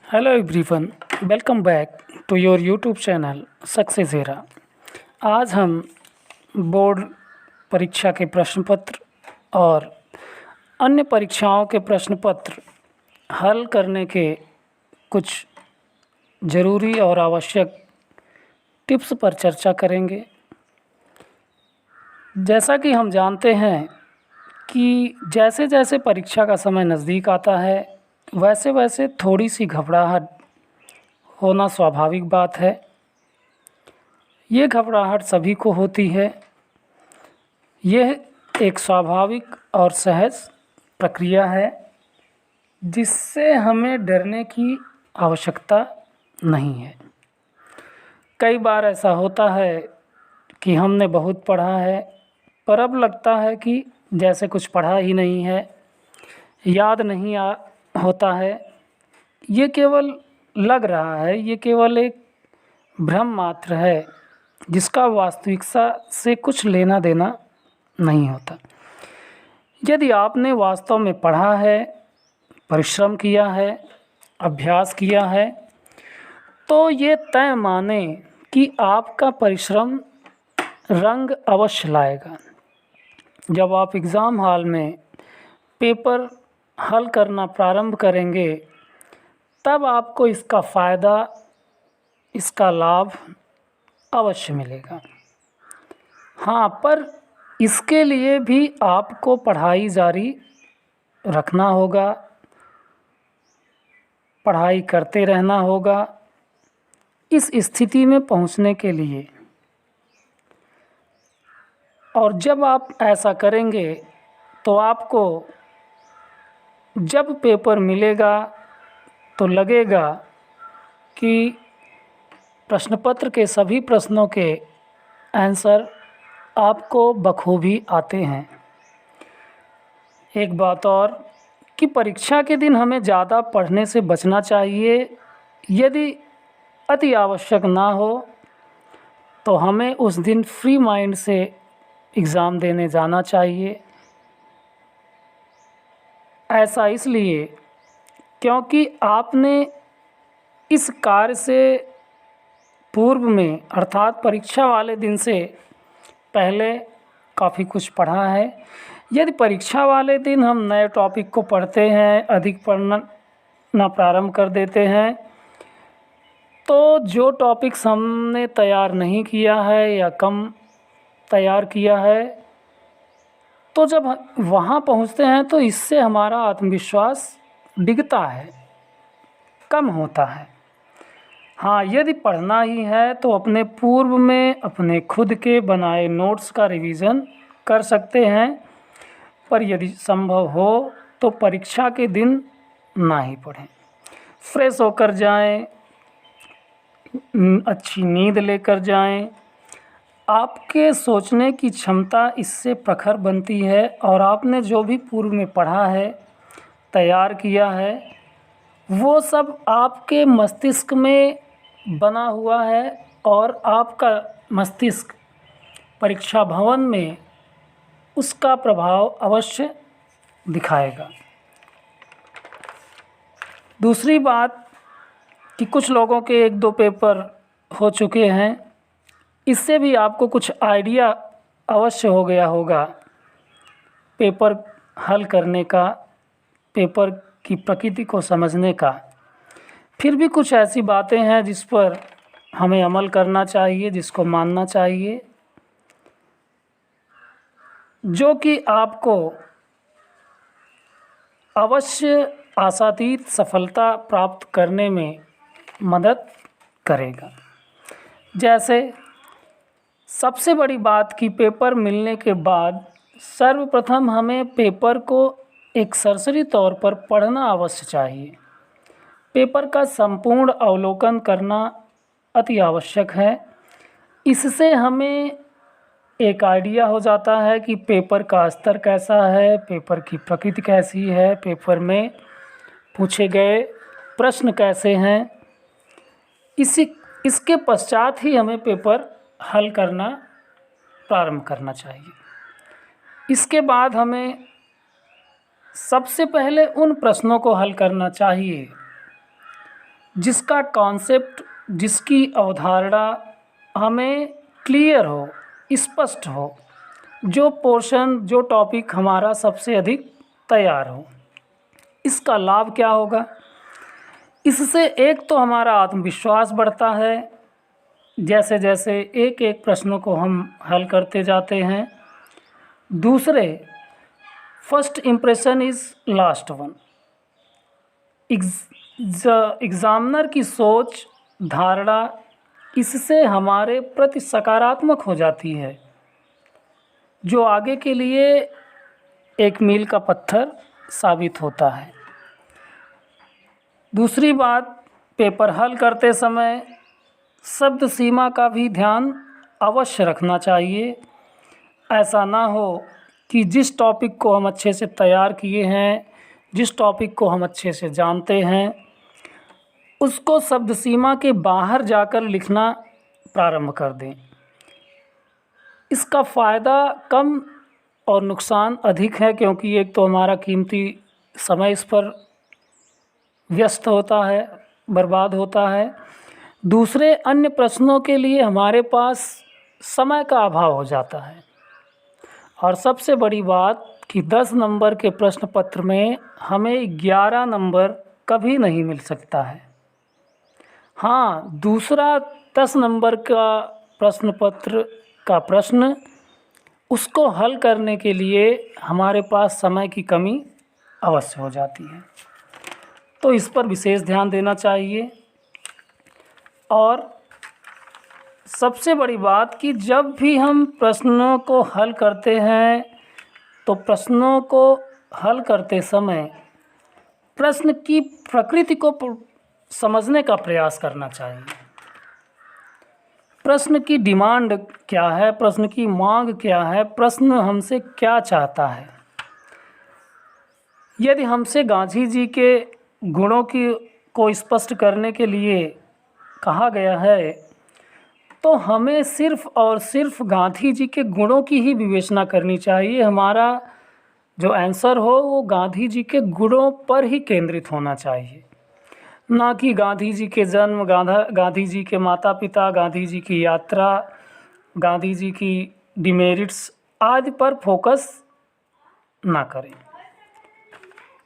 Hello everyone, welcome back to your YouTube channel success era. आज हम board परीक्षा के प्रश्न पत्र और अन्य परीक्षाओं के प्रश्न पत्र हल करने के कुछ ज़रूरी और आवश्यक टिप्स पर चर्चा करेंगे। जैसा कि हम जानते हैं कि जैसे जैसे परीक्षा का समय नज़दीक आता है वैसे वैसे थोड़ी सी घबराहट होना स्वाभाविक बात है। ये घबराहट सभी को होती है। यह एक स्वाभाविक और सहज प्रक्रिया है जिससे हमें डरने की आवश्यकता नहीं है। कई बार ऐसा होता है कि हमने बहुत पढ़ा है पर अब लगता है कि जैसे कुछ पढ़ा ही नहीं है, याद नहीं होता है। ये केवल लग रहा है, ये केवल एक भ्रम मात्र है जिसका वास्तविकता से कुछ लेना देना नहीं होता। यदि आपने वास्तव में पढ़ा है, परिश्रम किया है, अभ्यास किया है, तो ये तय माने कि आपका परिश्रम रंग अवश्य लाएगा। जब आप एग्ज़ाम हॉल में पेपर हल करना प्रारंभ करेंगे तब आपको इसका फ़ायदा, इसका लाभ अवश्य मिलेगा। हाँ, पर इसके लिए भी आपको पढ़ाई जारी रखना होगा, पढ़ाई करते रहना होगा। इस स्थिति में पहुंचने के लिए, और जब आप ऐसा करेंगे तो आपको जब पेपर मिलेगा तो लगेगा कि प्रश्न पत्र के सभी प्रश्नों के आंसर आपको बखूबी आते हैं। एक बात और कि परीक्षा के दिन हमें ज़्यादा पढ़ने से बचना चाहिए। यदि अति आवश्यक ना हो तो हमें उस दिन फ्री माइंड से एग्ज़ाम देने जाना चाहिए। ऐसा इसलिए क्योंकि आपने इस कार्य से पूर्व में अर्थात परीक्षा वाले दिन से पहले काफ़ी कुछ पढ़ा है। यदि परीक्षा वाले दिन हम नए टॉपिक को पढ़ते हैं, अधिक पढ़ना प्रारंभ कर देते हैं, तो जो टॉपिक्स हमने तैयार नहीं किया है या कम तैयार किया है, तो जब वहाँ पहुँचते हैं तो इससे हमारा आत्मविश्वास डिगता है, कम होता है। हाँ, यदि पढ़ना ही है तो अपने पूर्व में अपने खुद के बनाए नोट्स का रिवीज़न कर सकते हैं, पर यदि संभव हो तो परीक्षा के दिन ना ही पढ़ें। फ्रेश होकर जाएं, अच्छी नींद लेकर जाएं। आपके सोचने की क्षमता इससे प्रखर बनती है और आपने जो भी पूर्व में पढ़ा है, तैयार किया है, वो सब आपके मस्तिष्क में बना हुआ है और आपका मस्तिष्क परीक्षा भवन में उसका प्रभाव अवश्य दिखाएगा। दूसरी बात कि कुछ लोगों के 1-2 पेपर हो चुके हैं, इससे भी आपको कुछ आइडिया अवश्य हो गया होगा पेपर हल करने का, पेपर की प्रकृति को समझने का। फिर भी कुछ ऐसी बातें हैं जिस पर हमें अमल करना चाहिए, जिसको मानना चाहिए, जो कि आपको अवश्य आशातीत सफलता प्राप्त करने में मदद करेगा। जैसे सबसे बड़ी कि पेपर मिलने के बाद सर्वप्रथम हमें पेपर को एक सरसरी तौर पर पढ़ना अवश्य चाहिए। पेपर का संपूर्ण अवलोकन करना अति आवश्यक है। इससे हमें एक आइडिया हो जाता है कि पेपर का स्तर कैसा है, पेपर की प्रकृति कैसी है, पेपर में पूछे गए प्रश्न कैसे हैं। इसके पश्चात ही हमें पेपर हल करना प्रारंभ करना चाहिए। इसके बाद हमें सबसे पहले उन प्रश्नों को हल करना चाहिए जिसका कॉन्सेप्ट, जिसकी अवधारणा हमें क्लियर हो, स्पष्ट हो, जो पोर्शन, जो टॉपिक हमारा सबसे अधिक तैयार हो। इसका लाभ क्या होगा? इससे एक तो हमारा आत्मविश्वास बढ़ता है, जैसे जैसे एक एक प्रश्नों को हम हल करते जाते हैं। दूसरे, first impression is last one. Examiner की सोच, धारणा इससे हमारे प्रति सकारात्मक हो जाती है, जो आगे के लिए एक मील का पत्थर साबित होता है। दूसरी बात, पेपर हल करते समय शब्द सीमा का भी ध्यान अवश्य रखना चाहिए। ऐसा ना हो कि जिस टॉपिक को हम अच्छे से तैयार किए हैं, जिस टॉपिक को हम अच्छे से जानते हैं, उसको शब्द सीमा के बाहर जाकर लिखना प्रारंभ कर दें। इसका फ़ायदा कम और नुकसान अधिक है, क्योंकि एक तो हमारा कीमती समय इस पर व्यस्त होता है, बर्बाद होता है। दूसरे, अन्य प्रश्नों के लिए हमारे पास समय का अभाव हो जाता है। और सबसे बड़ी बात कि 10 नंबर के प्रश्न पत्र में हमें 11 नंबर कभी नहीं मिल सकता है। हाँ, दूसरा 10 नंबर का प्रश्न पत्र का प्रश्न, उसको हल करने के लिए हमारे पास समय की कमी अवश्य हो जाती है, तो इस पर विशेष ध्यान देना चाहिए। और सबसे बड़ी बात कि जब भी हम प्रश्नों को हल करते हैं, तो प्रश्नों को हल करते समय प्रश्न की प्रकृति को समझने का प्रयास करना चाहिए। प्रश्न की डिमांड क्या है, प्रश्न की मांग क्या है, प्रश्न हमसे क्या चाहता है। यदि हमसे गांधी जी के गुणों को स्पष्ट करने के लिए कहा गया है, तो हमें सिर्फ़ और सिर्फ गांधी जी के गुणों की ही विवेचना करनी चाहिए। हमारा जो आंसर हो वो गांधी जी के गुणों पर ही केंद्रित होना चाहिए, ना कि गांधी जी के जन्म, गांधी जी के माता पिता, गांधी जी की यात्रा, गांधी जी की डिमेरिट्स आदि पर फोकस ना करें।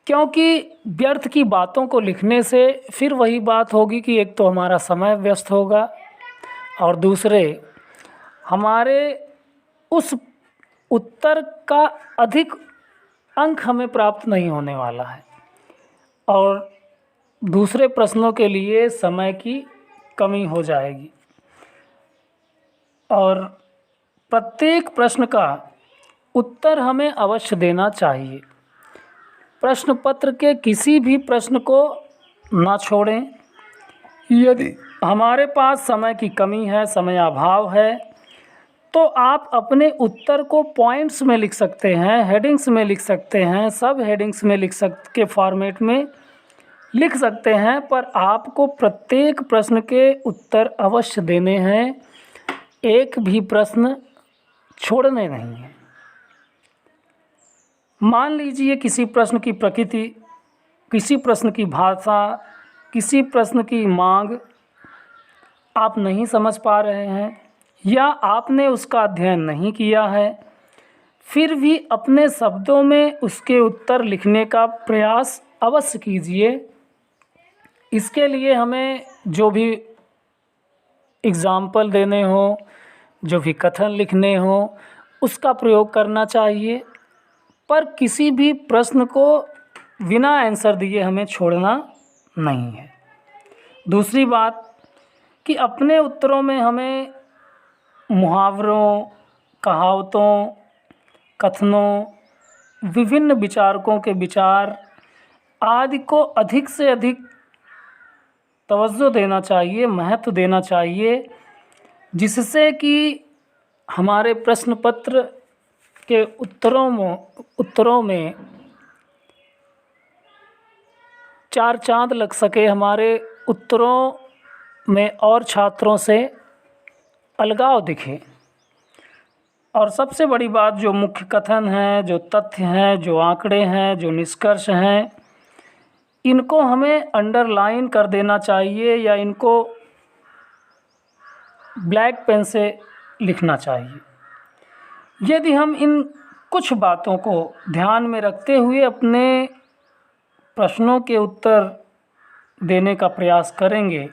क्योंकि व्यर्थ की बातों को लिखने से फिर वही बात होगी कि एक तो हमारा समय व्यस्त होगा, और दूसरे, हमारे उस उत्तर का अधिक अंक हमें प्राप्त नहीं होने वाला है, और दूसरे प्रश्नों के लिए समय की कमी हो जाएगी। और प्रत्येक प्रश्न का उत्तर हमें अवश्य देना चाहिए। प्रश्न पत्र के किसी भी प्रश्न को ना छोड़ें। यदि हमारे पास समय की कमी है, समय अभाव है, तो आप अपने उत्तर को पॉइंट्स में लिख सकते हैं, हेडिंग्स में लिख सकते हैं, सब हेडिंग्स में के फॉर्मेट में लिख सकते हैं, पर आपको प्रत्येक प्रश्न के उत्तर अवश्य देने हैं, एक भी प्रश्न छोड़ने नहीं हैं। मान लीजिए किसी प्रश्न की प्रकृति, किसी प्रश्न की भाषा, किसी प्रश्न की मांग आप नहीं समझ पा रहे हैं, या आपने उसका अध्ययन नहीं किया है, फिर भी अपने शब्दों में उसके उत्तर लिखने का प्रयास अवश्य कीजिए। इसके लिए हमें जो भी एग्ज़ाम्पल देने हो, जो भी कथन लिखने हो, उसका प्रयोग करना चाहिए, पर किसी भी प्रश्न को बिना आंसर दिए हमें छोड़ना नहीं है। दूसरी बात कि अपने उत्तरों में हमें मुहावरों, कहावतों, कथनों, विभिन्न विचारकों के विचार आदि को अधिक से अधिक तवज्जो देना चाहिए, महत्व देना चाहिए, जिससे कि हमारे प्रश्न पत्र के उत्तरों में चार चांद लग सके, हमारे उत्तरों में और छात्रों से अलगाव दिखे। और सबसे बड़ी बात, जो मुख्य कथन हैं, जो तथ्य हैं, जो आंकड़े हैं, जो निष्कर्ष हैं, इनको हमें अंडरलाइन कर देना चाहिए या इनको ब्लैक पेन से लिखना चाहिए। यदि हम इन कुछ बातों को ध्यान में रखते हुए अपने प्रश्नों के उत्तर देने का प्रयास करेंगे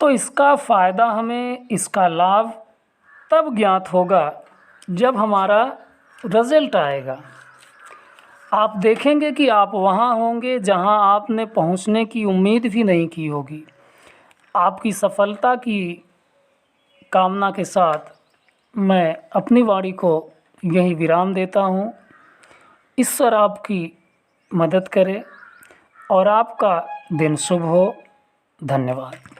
तो इसका फ़ायदा हमें, इसका लाभ तब ज्ञात होगा जब हमारा रिज़ल्ट आएगा। आप देखेंगे कि आप वहाँ होंगे जहाँ आपने पहुँचने की उम्मीद भी नहीं की होगी। आपकी सफलता की कामना के साथ मैं अपनी वाणी को यही विराम देता हूँ। ईश्वर आपकी मदद करे और आपका दिन शुभ हो। धन्यवाद।